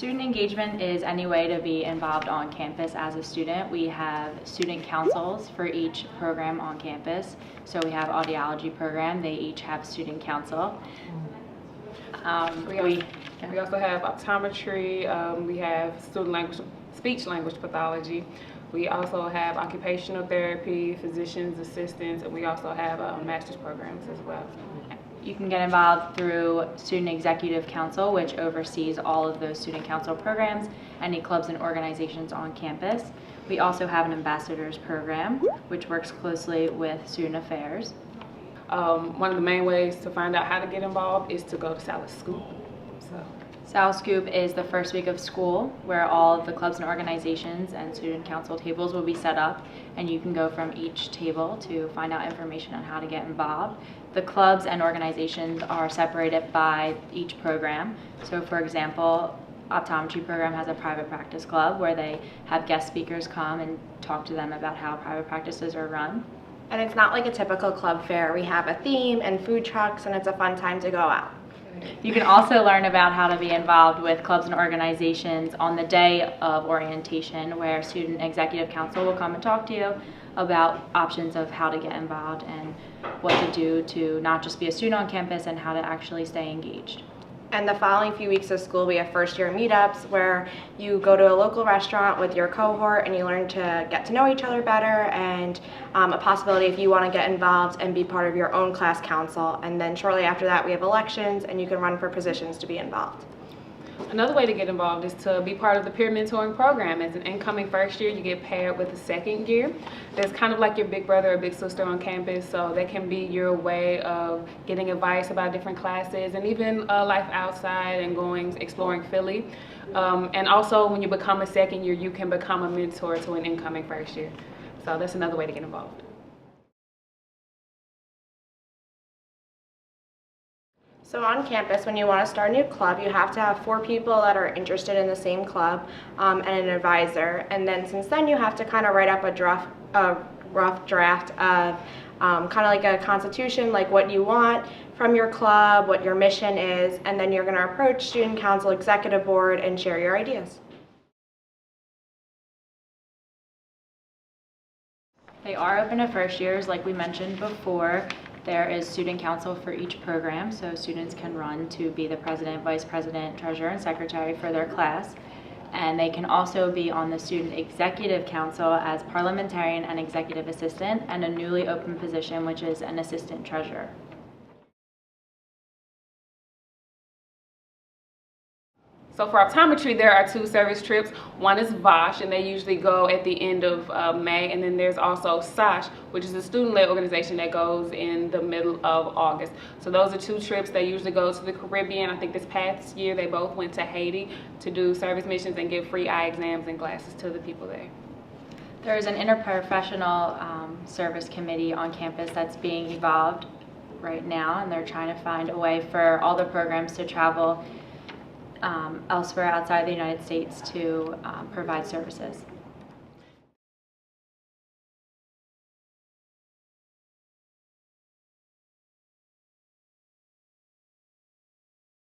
Student engagement is any way to be involved on campus as a student. We have student councils for each program on campus. So we have audiology program, they each have student council. We also have optometry, we have speech language pathology. We also have occupational therapy, physician's assistants, and we also have master's programs as well. You can get involved through Student Executive Council, which oversees all of those student council programs, any clubs and organizations on campus. We also have an ambassadors program, which works closely with student affairs. One of the main ways to find out how to get involved is to go to salus.edu. Sal Scoop is the first week of school where all of the clubs and organizations and student council tables will be set up, and you can go from each table to find out information on how to get involved. The clubs and organizations are separated by each program. So for example, optometry program has a private practice club where they have guest speakers come and talk to them about how private practices are run. And it's not like a typical club fair. We have a theme and food trucks, and it's a fun time to go out. You can also learn about how to be involved with clubs and organizations on the day of orientation, where Student Executive Council will come and talk to you about options of how to get involved and what to do to not just be a student on campus and how to actually stay engaged. And the following few weeks of school, we have first year meetups where you go to a local restaurant with your cohort and you learn to get to know each other better, and a possibility if you want to get involved and be part of your own class council. And then shortly after that, we have elections and you can run for positions to be involved. Another way to get involved is to be part of the peer mentoring program. As an incoming first year, you get paired with a second year. That's kind of like your big brother or big sister on campus, so that can be your way of getting advice about different classes and even life outside and exploring Philly. And also when you become a second year, you can become a mentor to an incoming first year. So that's another way to get involved. So on campus, when you want to start a new club, you have to have 4 people that are interested in the same club and an advisor. And then since then, you have to kind of write up a rough draft of kind of like a constitution, like what you want from your club, what your mission is, and then you're going to approach student council, executive board, and share your ideas. They are open to first years, like we mentioned before. There is student council for each program, so students can run to be the president, vice president, treasurer, and secretary for their class. And they can also be on the student executive council as parliamentarian and executive assistant, and a newly open position, which is an assistant treasurer. So for optometry, there are 2 service trips. One is VOSH, and they usually go at the end of May, and then there's also SOSH, which is a student-led organization that goes in the middle of August. So those are 2 trips. They usually go to the Caribbean. I think this past year they both went to Haiti to do service missions and give free eye exams and glasses to the people there. There is an interprofessional service committee on campus that's being evolved right now, and they're trying to find a way for all the programs to travel elsewhere outside the United States to provide services.